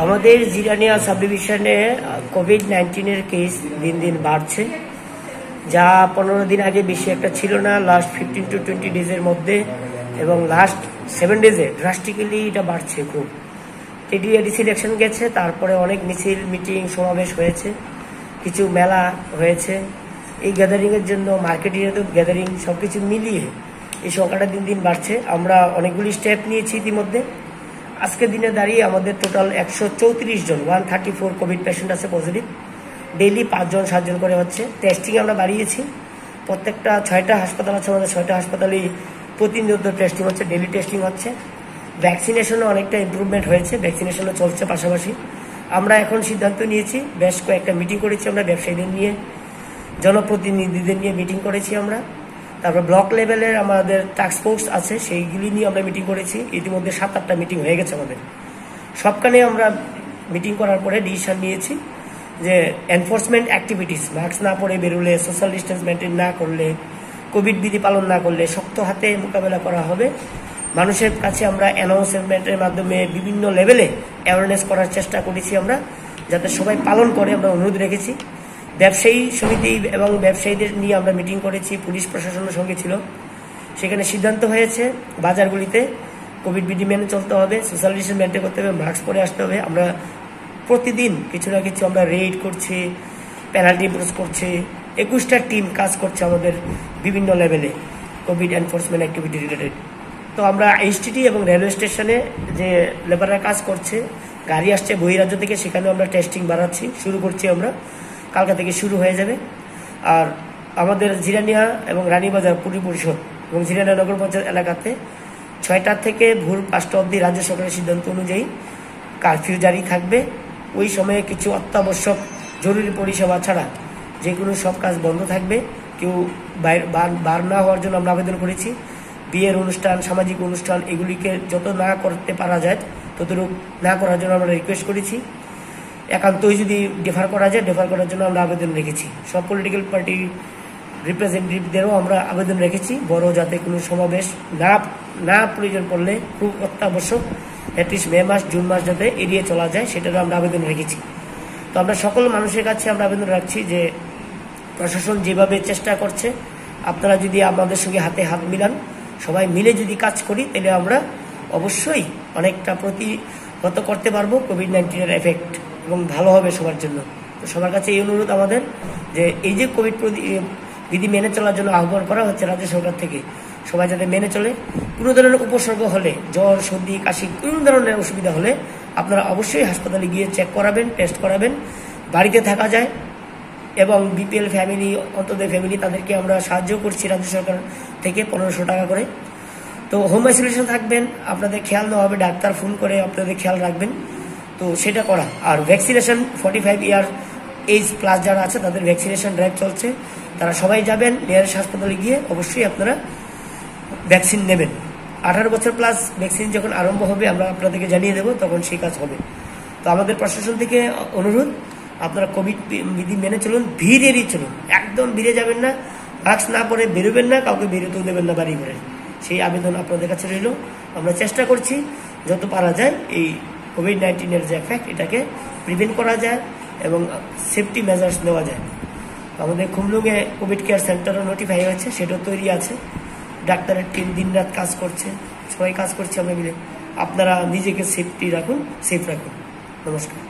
আমাদের জিরানিয়া সাব ডিভিশনে COVID-19 case দিন দিন বাড়ছে, যা 15 দিন আগে বেশি একটা ছিল না। লাস্ট 15 to 20 ডেজের মধ্যে এবং লাস্ট 7 ডেজে ড্রাস্টিক্যালি এটা বাড়ছে খুব। টিডিএডিসি ইলেকশন গেছে, তারপরে অনেক মিছিল, মিটিং, সমাবেশ হয়েছে, কিছু মেলা হয়েছে। এই গ্যাদারিংয়ের জন্য মার্কেটিং গ্যাদারিং সবকিছু মিলিয়ে এই সংখ্যাটা দিন দিন বাড়ছে। আমরা অনেকগুলি স্টেপ নিয়েছি ইতিমধ্যে। আজকের দিনে দাঁড়িয়ে আমাদের টোটাল 134 জন 134 কোভিড পেশেন্ট আছে পজিটিভ। ডেইলি 5 জন 7 জন করে হচ্ছে। টেস্টিং আমরা বাড়িয়েছি, প্রত্যেকটা 6টা হাসপাতাল আছে আমাদের, 6টা হাসপাতালেই প্রতিনিয়ত টেস্টিং হচ্ছে, ডেইলি টেস্টিং হচ্ছে। ভ্যাকসিনেশনও অনেকটা ইমপ্রুভমেন্ট হয়েছে, ভ্যাকসিনেশনও চলছে পাশাপাশি। আমরা এখন সিদ্ধান্ত নিয়েছি, বেশ কয়েকটা মিটিং করেছি আমরা, ব্যবসায়ীদের নিয়ে, জনপ্রতিনিধিদের নিয়ে মিটিং করেছি আমরা। তারপর ব্লক লেভেলের আমাদের টাস্ক ফোর্স আছে, সেইগুলি নিয়ে আমরা মিটিং করেছি। ইতিমধ্যে 7-8টা মিটিং হয়ে গেছে আমাদের। সবখানে আমরা মিটিং করার পরে ডিসিশন নিয়েছি যে এনফোর্সমেন্ট অ্যাক্টিভিটিস, মাস্ক না পরে বেরোলে, সোশ্যাল ডিস্টেন্স মেনটেন না করলে, কোভিড বিধি পালন না করলে শক্ত হাতে মোকাবেলা করা হবে। মানুষের কাছে আমরা অ্যানাউন্সমেন্টের মাধ্যমে বিভিন্ন লেভেলে অ্যাওয়ারনেস করার চেষ্টা করেছি আমরা, যাতে সবাই পালন করে, আমরা অনুরোধ রেখেছি। ব্যবসায়ী সমিতি এবং ব্যবসায়ীদের নিয়ে আমরা মিটিং করেছি, পুলিশ প্রশাসনের সঙ্গে ছিল। সেখানে সিদ্ধান্ত হয়েছে বাজারগুলিতে কোভিড বিধি মেনে চলতে হবে, সোশ্যাল ডিস্টেন্স মেনটেন করতে হবে, মাস্ক পরে আসতে হবে। আমরা প্রতিদিন কিছু না কিছু আমরা রেইড করছি, পেনাল্টি ইম্পোজ করছি। 21টা টিম কাজ করছে আমাদের বিভিন্ন লেভেলে কোভিড এনফোর্সমেন্ট অ্যাক্টিভিটি রিলেটেড। তো আমরা এইচটিটি এবং রেলওয়ে স্টেশনে যে লেবাররা কাজ করছে, গাড়ি আসছে বহিরাজ্য থেকে, সেখানেও আমরা টেস্টিং বাড়াচ্ছি, শুরু করছি আমরা, কালকা থেকে শুরু হয়ে যাবে। আর আমাদের জিরানিয়া এবং রানীবাজার পুরী পরিষদ এবং জিরানিয়া নগর পঞ্চায়েত এলাকাতে 6টা থেকে ভোর 5টা অবধি রাজ্য সরকারের সিদ্ধান্ত অনুযায়ী কারফিউ জারি থাকবে। ওই সময়ে কিছু অত্যাবশ্যক জরুরি পরিষেবা ছাড়া যে কোনো সব কাজ বন্ধ থাকবে। কেউ বার না হওয়ার জন্য আমরা আবেদন করেছি। বিয়ের অনুষ্ঠান, সামাজিক অনুষ্ঠান, এগুলিকে যত না করতে পারা যায় ততটুকু না করার জন্য আমরা রিকোয়েস্ট করেছি। একান্তই যদি ডেফার করা যায়, ডেফার করার জন্য আমরা আবেদন রেখেছি। সব পলিটিক্যাল পার্টি রিপ্রেজেন্টেটিভদেরও আমরা আবেদন রেখেছি, বড় যাতে কোনো সমাবেশ না প্রয়োজন পড়লে, খুব অত্যাবশ্যক অ্যাটলিস্ট মে মাস, জুন মাস যাতে এড়িয়ে চলা যায়, সেটারও আমরা আবেদন রেখেছি। তো আমরা সকল মানুষের কাছে আমরা আবেদন রাখছি যে প্রশাসন যেভাবে চেষ্টা করছে, আপনারা যদি আমাদের সঙ্গে হাতে হাত মিলান, সবাই মিলে যদি কাজ করি, তাহলে আমরা অবশ্যই অনেকটা প্রতিহত করতে পারবো কোভিড-19 এফেক্ট, এবং ভালো হবে সবার জন্য। তো সবার কাছে এই অনুরোধ আমাদের যে এই যে কোভিড বিধি মেনে চলার জন্য আহ্বান করা হচ্ছে রাজ্য সরকার থেকে, সবাই যাতে মেনে চলে। কোনো ধরনের উপসর্গ হলে, জ্বর, সর্দি, কাশি, কোনো ধরনের অসুবিধা হলে আপনারা অবশ্যই হাসপাতালে গিয়ে চেক করাবেন, টেস্ট করাবেন। বাড়িতে থাকা যায় এবং বিপিএল ফ্যামিলি, অন্তদের ফ্যামিলি, তাদেরকে আমরা সাহায্য করছি রাজ্য সরকার থেকে 1500 টাকা করে। তো হোম আইসোলেশন থাকবেন, আপনাদের খেয়াল নেওয়া হবে, ডাক্তার ফোন করে আপনাদের খেয়াল রাখবেন। তো সেটা করা। আর ভ্যাকসিনেশন 45 ইয়ার এজ প্লাস যারা আছে তাদের ভ্যাকসিনেশন ড্রাইভ চলছে, তারা সবাই যাবেন নিয়ারেস্ট হাসপাতালে গিয়ে, অবশ্যই আপনারা ভ্যাকসিন নেবেন। 18 বছর প্লাস ভ্যাকসিন যখন আরম্ভ হবে আমরা আপনাদেরকে জানিয়ে দেবো, তখন সেই কাজ হবে। তো আমাদের প্রশাসন থেকে অনুরোধ, আপনারা কোভিড বিধি মেনে চলুন, ভিড় এড়িয়ে চলুন, একদম ভিড়ে যাবেন না, মাস্ক না পরে বেরোবেন না, কাউকে বেরোতেও দেবেন না বাড়ি ঘরে। সেই আবেদন আপনাদের কাছে রইল। আমরা চেষ্টা করছি যত পারা যায় এই কোভিড-19 যে এফেক্ট, এটাকে প্রিভেন্ট করা যায় এবং সেফটি মেজার্স নেওয়া যায়। আমাদের খুমলুঙে কোভিড কেয়ার সেন্টারও নোটিফাই হয়েছে, সেটাও তৈরি আছে। ডাক্তারের টিম দিন রাত কাজ করছে, সবাই কাজ করছে আমরা মিলে। আপনারা নিজেকে সেফটি রাখুন, সেফ রাখুন। নমস্কার।